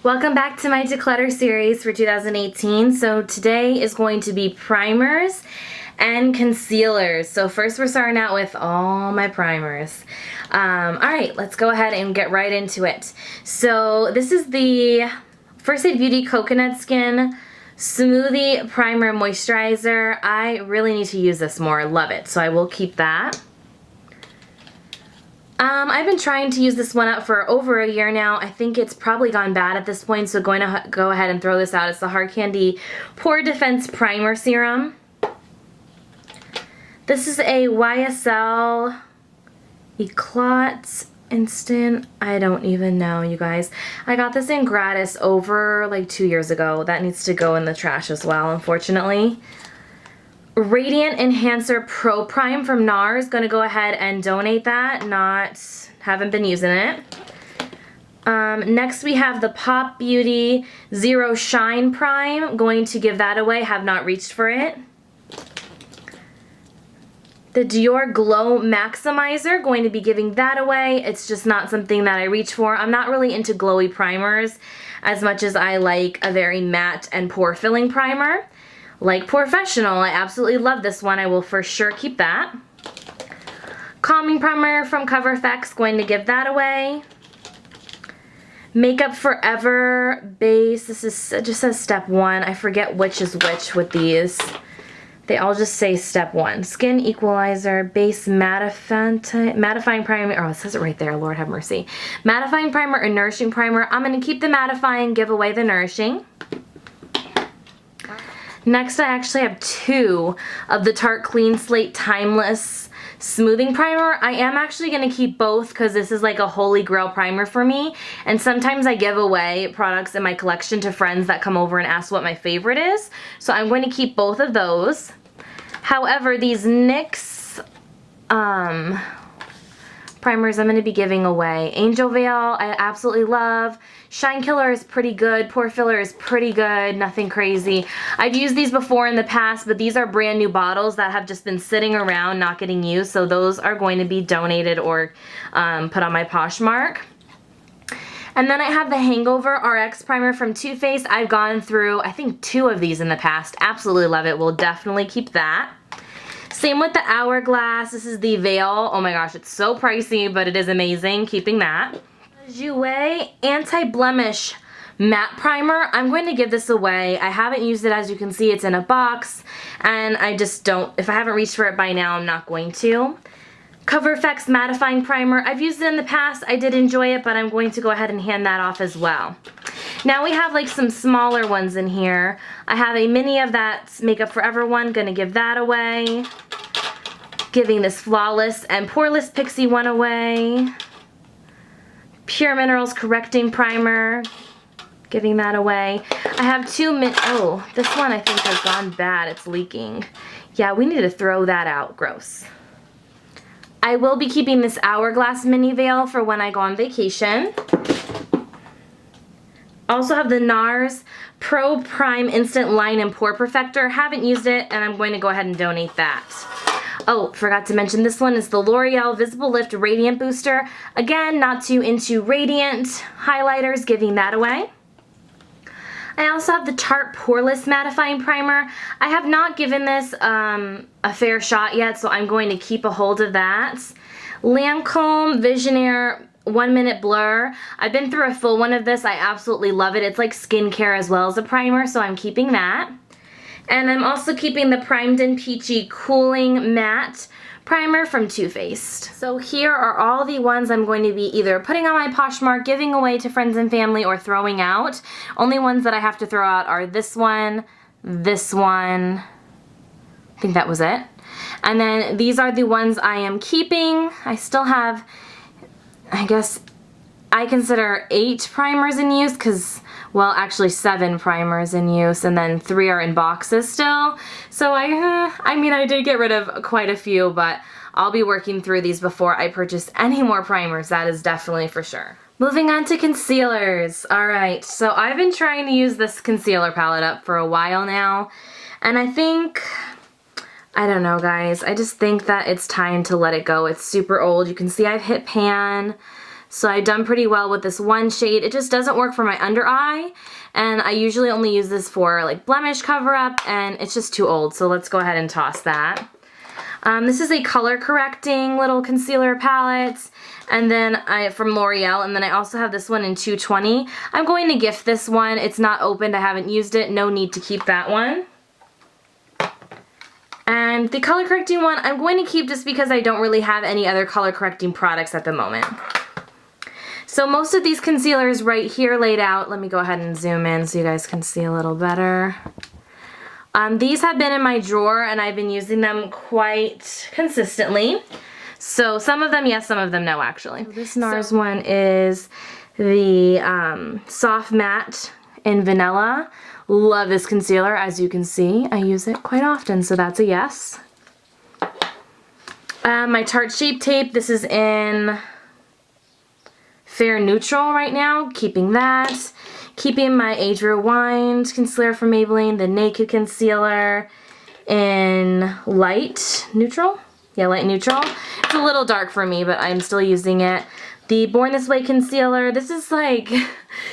Welcome back to my Declutter series for 2018. So today is going to be primers and concealers. So first we're starting out with all my primers. Alright, let's go ahead and get right into it. So this is the First Aid Beauty Coconut Skin Smoothie Primer Moisturizer. I really need to use this more. Love it. So I will keep that. I've been trying to use this one up for over a year now. I think it's probably gone bad at this point, so going to go ahead and throw this out. It's the Hard Candy Pore Defense Primer Serum. This is a YSL Eclat Instant. I don't even know, you guys. I got this in gratis over like 2 years ago. That needs to go in the trash as well, unfortunately. Radiant Enhancer Pro Prime from NARS. Gonna go ahead and donate that. Haven't been using it. Next we have the Pop Beauty Zero Shine Prime. Going to give that away. Have not reached for it. The Dior Glow Maximizer. Going to be giving that away. It's just not something that I reach for. I'm not really into glowy primers as much as I like a very matte and pore filling primer. Like Professional, I absolutely love this one. I will for sure keep that. Calming Primer from Cover FX, going to give that away. Makeup Forever Base, this is just says step 1. I forget which is which with these. They all just say step 1. Skin Equalizer, Base Mattifying Primer. Oh, it says it right there, Lord have mercy. Mattifying Primer and Nourishing Primer. I'm going to keep the mattifying, give away the nourishing. Next, I actually have 2 of the Tarte Clean Slate Timeless Smoothing Primer. I am actually going to keep both because this is like a holy grail primer for me. And sometimes I give away products in my collection to friends that come over and ask what my favorite is. So I'm going to keep both of those. However, these NYX primers I'm going to be giving away. Angel Veil, I absolutely love. Shine Killer is pretty good. Pore Filler is pretty good. Nothing crazy. I've used these before in the past, but these are brand new bottles that have just been sitting around not getting used. So those are going to be donated or put on my Poshmark. And then I have the Hangover RX Primer from Too Faced. I've gone through, I think, 2 of these in the past. Absolutely love it. We'll definitely keep that. Same with the Hourglass. This is the Veil. Oh my gosh, it's so pricey, but it is amazing. Keeping that. Jouer Anti-Blemish Matte Primer. I'm going to give this away. I haven't used it, as you can see. It's in a box, and I just don't, if I haven't reached for it by now, I'm not going to. Cover FX Mattifying Primer. I've used it in the past. I did enjoy it, but I'm going to go ahead and hand that off as well. Now we have like some smaller ones in here. I have a mini of that Makeup Forever one. Gonna give that away. Giving this Flawless and Poreless Pixie one away. Pure Minerals Correcting Primer. Giving that away. I have 2 oh, this one I think has gone bad. It's leaking. Yeah, we need to throw that out. Gross. I will be keeping this Hourglass Mini Veil for when I go on vacation. Also have the NARS Pro Prime Instant Line and Pore Perfector. Haven't used it, and I'm going to go ahead and donate that. Oh, forgot to mention this one is the L'Oreal Visible Lift Radiant Booster. Again, not too into radiant highlighters, giving that away. I also have the Tarte Poreless Mattifying Primer. I have not given this a fair shot yet, so I'm going to keep a hold of that. Lancome Visionaire 1 Minute Blur. I've been through a full one of this. I absolutely love it. It's like skincare as well as a primer, so I'm keeping that. And I'm also keeping the Primed and Peachy Cooling Matte Primer from Too Faced. So here are all the ones I'm going to be either putting on my Poshmark, giving away to friends and family, or throwing out. Only ones that I have to throw out are this one, I think that was it. And then these are the ones I am keeping. I still have, I guess, I consider 8 primers in use because, well, actually 7 primers in use, and then 3 are in boxes still. So I mean, I did get rid of quite a few, but I'll be working through these before I purchase any more primers. That is definitely for sure. Moving on to concealers. Alright, so I've been trying to use this concealer palette up for a while now, and I think, I don't know guys, I just think that it's time to let it go. It's super old. You can see I've hit pan So I've done pretty well with this one shade. It just doesn't work for my under eye, and I usually only use this for like blemish cover up, and it's just too old, so let's go ahead and toss that. This is a color correcting little concealer palette, and then from L'Oreal, and then I also have this one in 220. I'm going to gift this one. It's not opened, I haven't used it, no need to keep that one. And the color correcting one I'm going to keep just because I don't really have any other color correcting products at the moment. So most of these concealers right here laid out, let me go ahead and zoom in so you guys can see a little better. These have been in my drawer and I've been using them quite consistently. So some of them yes, some of them no actually. This NARS one is the Soft Matte in Vanilla. Love this concealer, as you can see. I use it quite often, so that's a yes. My Tarte Shape Tape, this is in Fair Neutral right now, keeping that. Keeping my Age Rewind concealer from Maybelline, the Naked concealer in Light Neutral. Yeah, Light Neutral. It's a little dark for me, but I'm still using it. The Born This Way concealer, this is like,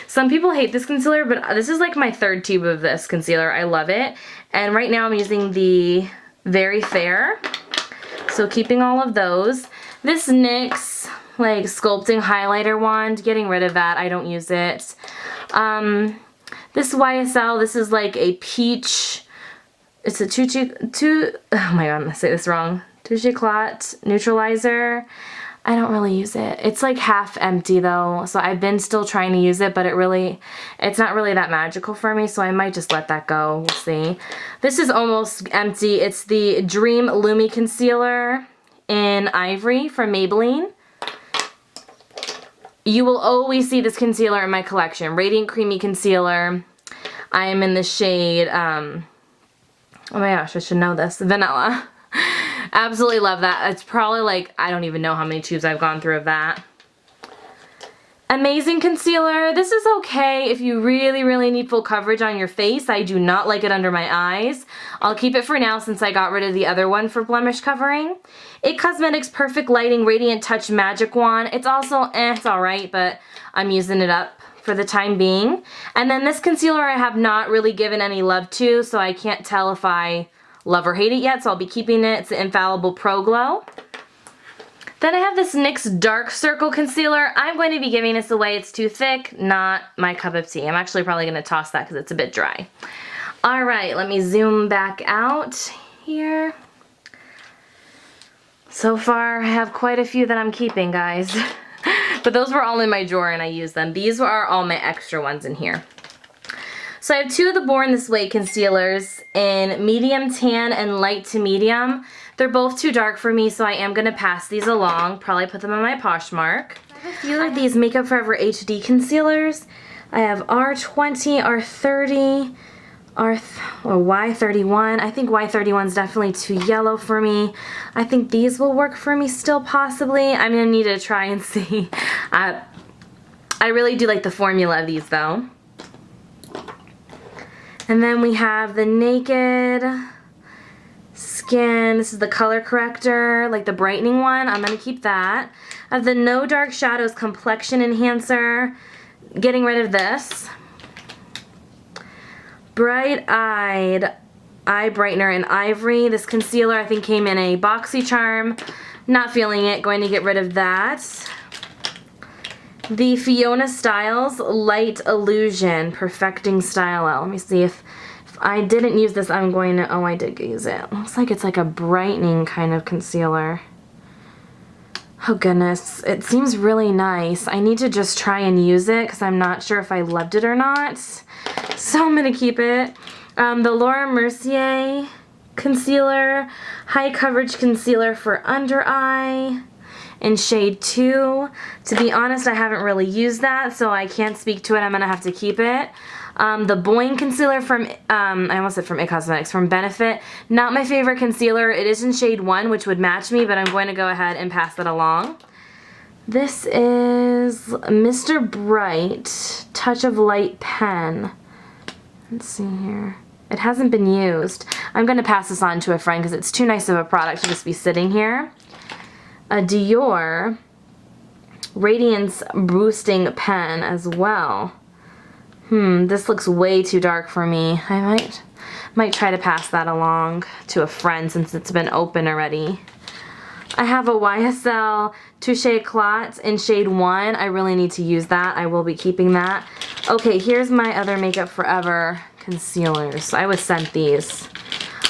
some people hate this concealer, but this is like my third tube of this concealer. I love it. And right now I'm using the Very Fair. So keeping all of those. This NYX like sculpting highlighter wand, getting rid of that. I don't use it. This YSL, this is like a peach, it's a oh my god, I'm gonna say this wrong. Touche Éclat neutralizer. I don't really use it. It's like half empty though, so I've been still trying to use it, but it's not really that magical for me, so I might just let that go. We'll see. This is almost empty. It's the Dream Lumi Concealer in Ivory from Maybelline. You will always see this concealer in my collection. Radiant Creamy Concealer. I am in the shade, oh my gosh, I should know this, Vanilla. Absolutely love that. It's probably like, I don't even know how many tubes I've gone through of that. Amazing concealer. This is okay if you really, really need full coverage on your face. I do not like it under my eyes. I'll keep it for now since I got rid of the other one for blemish covering. IT Cosmetics Perfect Lighting Radiant Touch Magic Wand. It's also, it's alright, but I'm using it up for the time being. And then this concealer I have not really given any love to, so I can't tell if I love or hate it yet, so I'll be keeping it. It's the Infallible Pro Glow. Then I have this NYX Dark Circle Concealer. I'm going to be giving this away. It's too thick, not my cup of tea. I'm actually probably going to toss that because it's a bit dry. Alright, let me zoom back out here. So far, I have quite a few that I'm keeping, guys. But those were all in my drawer and I used them. These are all my extra ones in here. So I have two of the Born This Way concealers in medium tan and light to medium. They're both too dark for me, so I am going to pass these along. Probably put them on my Poshmark. I have a few of these Makeup Forever HD concealers. I have R20, R30, or Y31. I think Y31 is definitely too yellow for me. I think these will work for me still possibly. I'm going to need to try and see. I really do like the formula of these though. And then we have the Naked Skin. This is the color corrector, like the brightening one. I'm going to keep that. I have the No Dark Shadows Complexion Enhancer. Getting rid of this. Bright Eyed Eye Brightener in Ivory. This concealer I think came in a BoxyCharm. Not feeling it. Going to get rid of that. The Fiona Styles Light Illusion Perfecting Stylo. Let me see if I didn't use this, I'm going to, oh, I did use it. Looks like it's like a brightening kind of concealer. Oh goodness, it seems really nice. I need to just try and use it because I'm not sure if I loved it or not. So I'm going to keep it. The Laura Mercier Concealer, High Coverage Concealer for Under Eye in shade 2. To be honest, I haven't really used that, so I can't speak to it. I'm going to have to keep it. The Boing Concealer from, I almost said from IT Cosmetics, from Benefit. Not my favorite concealer. It is in shade 1, which would match me, but I'm going to go ahead and pass that along. This is Mr. Bright Touch of Light Pen. Let's see here. It hasn't been used. I'm going to pass this on to a friend because it's too nice of a product to just be sitting here. A Dior radiance boosting pen as well. This looks way too dark for me. I might try to pass that along to a friend since it's been open already. I have a YSL Touche Éclat in shade 1. I really need to use that. I will be keeping that. Okay, here's my other Makeup Forever concealers. I was sent these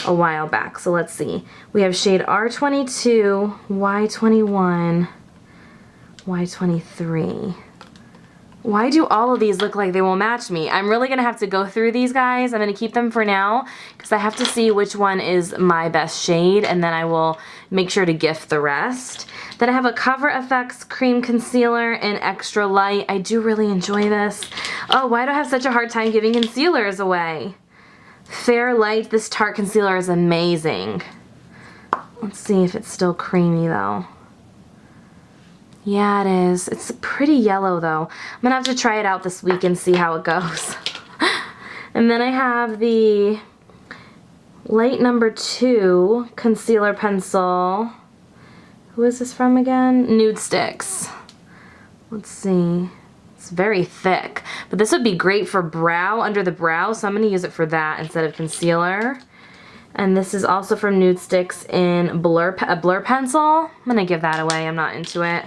a while back, so let's see. We have shade R22, Y21, Y23. Why do all of these look like they will match me? I'm really going to have to go through these, guys. I'm going to keep them for now because I have to see which one is my best shade, and then I will make sure to gift the rest. Then I have a Cover FX Cream Concealer in Extra Light. I do really enjoy this. Oh, why do I have such a hard time giving concealers away? Fair Light, this Tarte concealer is amazing. Let's see if it's still creamy though. Yeah, it is. It's pretty yellow though. I'm gonna have to try it out this week and see how it goes. And then I have the Light number 2 concealer pencil. Who is this from again? Nude Sticks. Let's see. It's very thick, but this would be great for brow, under the brow, so I'm gonna use it for that instead of concealer. And this is also from Nude Sticks in a blur pencil. I'm gonna give that away. I'm not into it.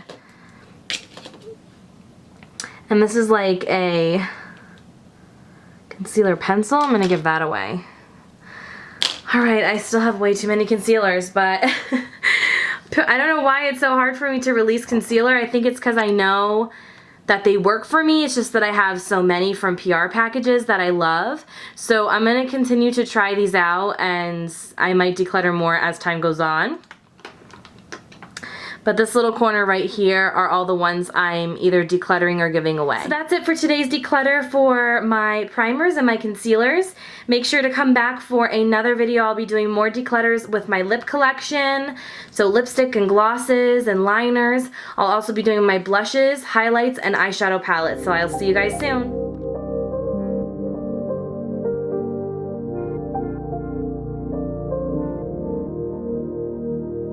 And this is like a concealer pencil. I'm gonna give that away. All right, I still have way too many concealers, but I don't know why it's so hard for me to release concealer. I think it's because I know that they work for me. It's just that I have so many from PR packages that I love. So I'm gonna continue to try these out, and I might declutter more as time goes on. But this little corner right here are all the ones I'm either decluttering or giving away. So that's it for today's declutter for my primers and my concealers. Make sure to come back for another video. I'll be doing more declutters with my lip collection. So lipstick and glosses and liners. I'll also be doing my blushes, highlights, and eyeshadow palettes. So I'll see you guys soon.